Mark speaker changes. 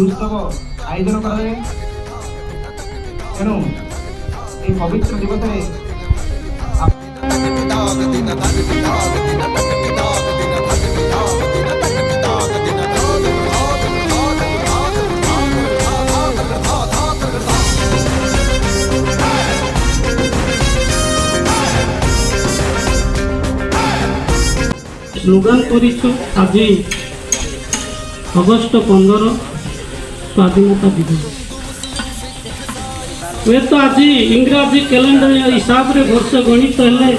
Speaker 1: उत्सव आयोजन कराए। तेणु ये पवित्र दिवस
Speaker 2: स्लोगान करिछु आज अगस्ट 15 स्वाधीनता दिवस। वे तो आज इंग्राजी कैलेंडर हिसाब से वर्ष गणित हेले